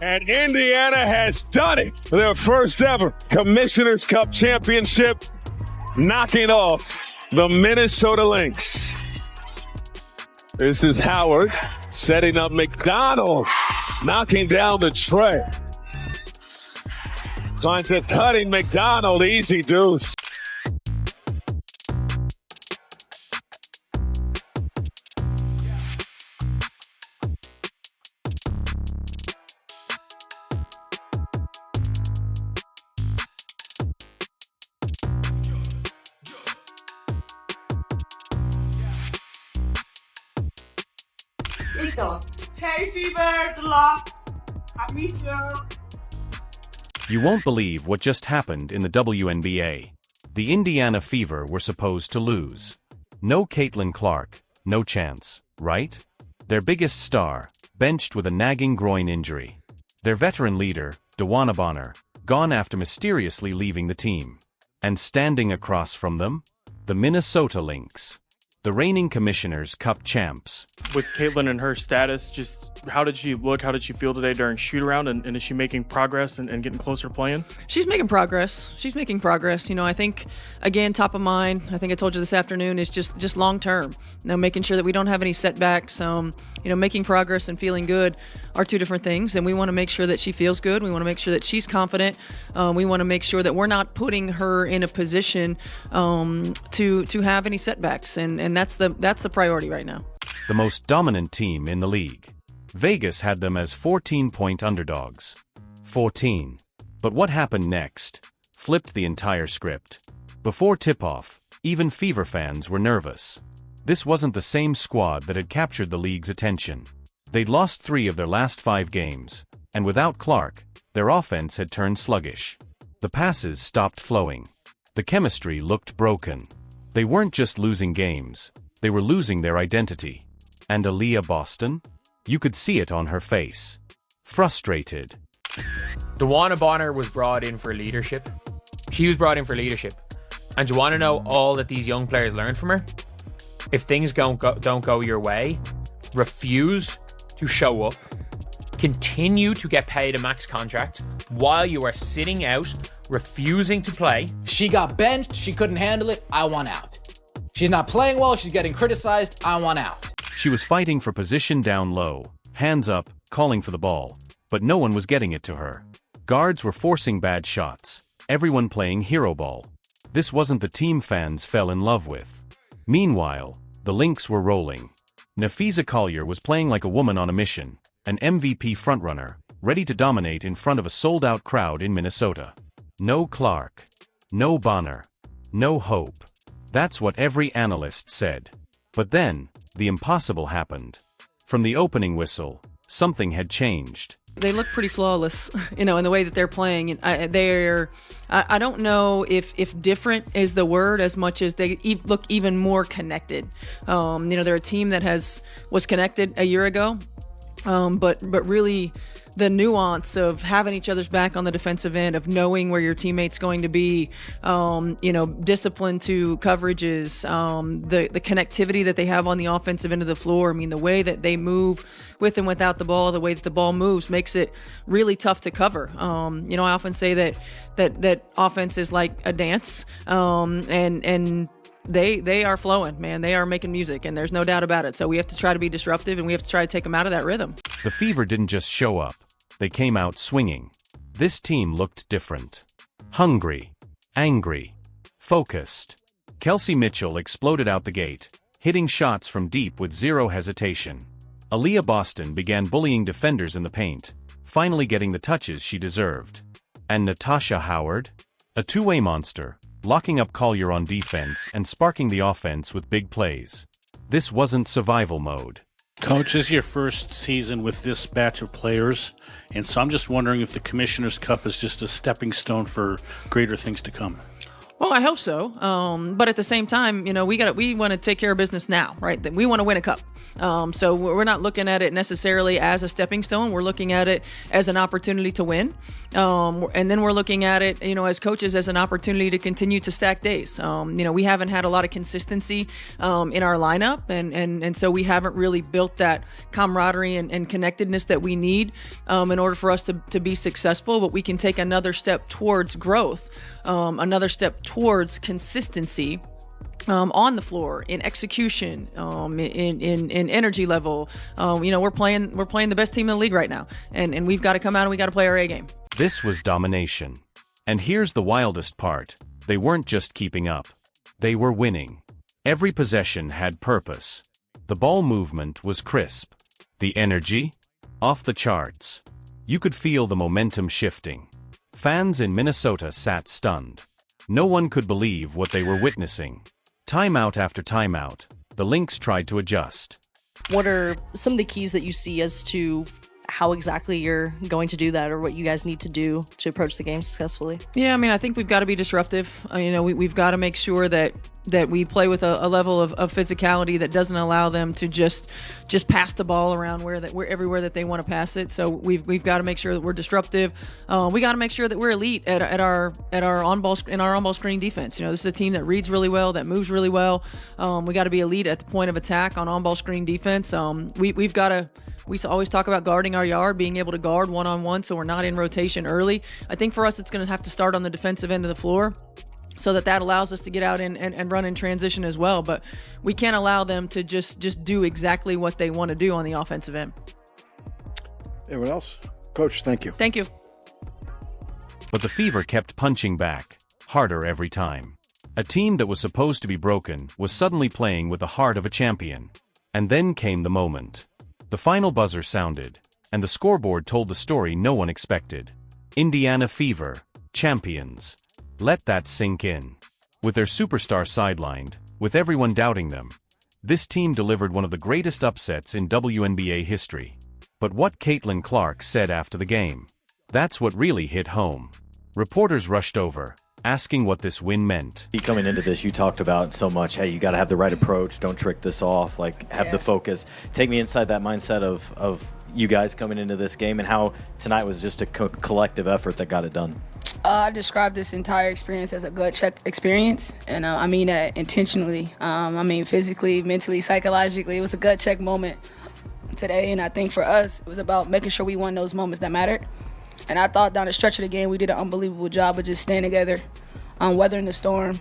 And Indiana has done it. Their first ever Commissioner's Cup championship, knocking off the Minnesota Lynx. This is Howard setting up McDonald, knocking down the tray. Finds a cutting McDonald, easy deuce. Hey, Fever, good luck. I miss you. You won't believe what just happened in the WNBA. The Indiana Fever were supposed to lose. No Caitlin Clark, no chance, right? Their biggest star, benched with a nagging groin injury. Their veteran leader, DeWanna Bonner, gone after mysteriously leaving the team. And standing across from them? The Minnesota Lynx. The reigning Commissioner's Cup champs. With Caitlin and her status, just how did she look? How did she feel today during shoot-around? And is she making progress and getting closer playing? She's making progress. You know, I think, again, top of mind, I think I told you this afternoon, is just long-term. You know, making sure that we don't have any setbacks. You know, making progress and feeling good are two different things. And we want to make sure that she feels good. We want to make sure that she's confident. We want to make sure that we're not putting her in a position to have any setbacks. And that's the priority right now. The most dominant team in the league. Vegas had them as 14-point underdogs. 14. But what happened next flipped the entire script. Before tip-off, even Fever fans were nervous. This wasn't the same squad that had captured the league's attention. They'd lost 3 of their last 5 games, and without Clark, their offense had turned sluggish. The passes stopped flowing. The chemistry looked broken. They weren't just losing games, they were losing their identity. And Aaliyah Boston? You could see it on her face. Frustrated. DeWanna Bonner was brought in for leadership. She was brought in for leadership. And do you want to know all that these young players learned from her? If things don't go your way, refuse to show up. Continue to get paid a max contract while you are sitting out, refusing to play. She got benched. She couldn't handle it. I want out. She's not playing well. She's getting criticized. I want out. She was fighting for position down low, hands up, calling for the ball. But no one was getting it to her. Guards were forcing bad shots. Everyone playing hero ball. This wasn't the team fans fell in love with. Meanwhile, the Lynx were rolling. Napheesa Collier was playing like a woman on a mission, an MVP frontrunner, ready to dominate in front of a sold-out crowd in Minnesota. No Clark. No Bonner. No hope. That's what every analyst said. But then, the impossible happened. From the opening whistle, something had changed. They look pretty flawless, you know, in the way that they're playing. I don't know if different is the word as much as they look even more connected. You know, they're a team that was connected a year ago, but really the nuance of having each other's back on the defensive end, of knowing where your teammate's going to be, you know, discipline to coverages, the connectivity that they have on the offensive end of the floor. I mean, the way that they move with and without the ball, the way that the ball moves makes it really tough to cover. You know, I often say that offense is like a dance, and they are flowing, man. They are making music, and there's no doubt about it. So we have to try to be disruptive, and we have to try to take them out of that rhythm. The Fever didn't just show up. They came out swinging. This team looked different. Hungry. Angry. Focused. Kelsey Mitchell exploded out the gate, hitting shots from deep with zero hesitation. Aaliyah Boston began bullying defenders in the paint, finally getting the touches she deserved. And Natasha Howard? A two-way monster, locking up Collier on defense and sparking the offense with big plays. This wasn't survival mode. Coach, this is your first season with this batch of players, and so I'm just wondering if the Commissioner's Cup is just a stepping stone for greater things to come. Well, I hope so. But at the same time, you know, we want to take care of business now, right? We want to win a cup. So we're not looking at it necessarily as a stepping stone. We're looking at it as an opportunity to win. And then we're looking at it, as coaches, as an opportunity to continue to stack days. We haven't had a lot of consistency in our lineup, and so we haven't really built that camaraderie and connectedness that we need in order for us to be successful. But we can take another step towards growth, another step towards consistency. On the floor, in execution, in energy level, we're playing the best team in the league right now, and we've got to come out and we got to play our A game. This was domination. And here's the wildest part. They weren't just keeping up. They were winning. Every possession had purpose. The ball movement was crisp. The energy? Off the charts. You could feel the momentum shifting. Fans in Minnesota sat stunned. No one could believe what they were witnessing. Timeout after timeout, the Lynx tried to adjust. What are some of the keys that you see as to how exactly you're going to do that, or what you guys need to do to approach the game successfully? Yeah, I think we've got to be disruptive. We've got to make sure that we play with a level of physicality that doesn't allow them to just pass the ball around where everywhere that they want to pass it. So we've got to make sure that we're disruptive. We got to make sure that we're elite at our on ball screen defense. This is a team that reads really well, that moves really well. We got to be elite at the point of attack on ball screen defense. We've got to. We always talk about guarding our yard, being able to guard one-on-one so we're not in rotation early. I think for us, it's going to have to start on the defensive end of the floor so that allows us to get out and run in transition as well. But we can't allow them to just do exactly what they want to do on the offensive end. Anyone else? Coach, thank you. Thank you. But the Fever kept punching back, harder every time. A team that was supposed to be broken was suddenly playing with the heart of a champion. And then came the moment. The final buzzer sounded, and the scoreboard told the story no one expected. Indiana Fever, champions. Let that sink in. With their superstar sidelined, with everyone doubting them, this team delivered one of the greatest upsets in WNBA history. But what Caitlin Clark said after the game, that's what really hit home. Reporters rushed over, asking what this win meant. Coming into this, you talked about so much, hey, you got to have the right approach, don't trick this off, have the focus. Take me inside that mindset of you guys coming into this game and how tonight was just a collective effort that got it done. I describe this entire experience as a gut check experience, and I mean that intentionally. Physically, mentally, psychologically, it was a gut check moment today, and I think for us, it was about making sure we won those moments that mattered. And I thought down the stretch of the game, we did an unbelievable job of just staying together, weathering the storm,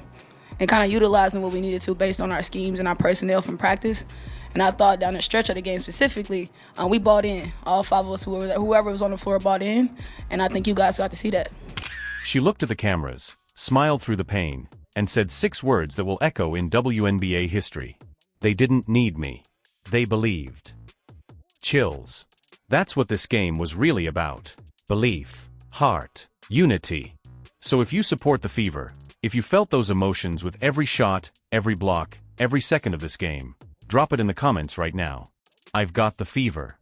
and kind of utilizing what we needed to based on our schemes and our personnel from practice. And I thought down the stretch of the game specifically, we bought in. All five of us, whoever was on the floor, bought in. And I think you guys got to see that. She looked at the cameras, smiled through the pain, and said 6 words that will echo in WNBA history. They didn't need me. They believed. Chills. That's what this game was really about. Belief, heart, unity. So if you support the Fever, if you felt those emotions with every shot, every block, every second of this game, drop it in the comments right now. I've got the Fever.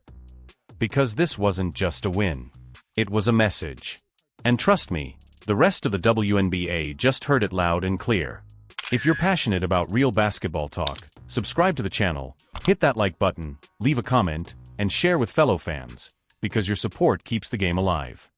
Because this wasn't just a win. It was a message. And trust me, the rest of the WNBA just heard it loud and clear. If you're passionate about real basketball talk, subscribe to the channel, hit that like button, leave a comment, and share with fellow fans, because your support keeps the game alive.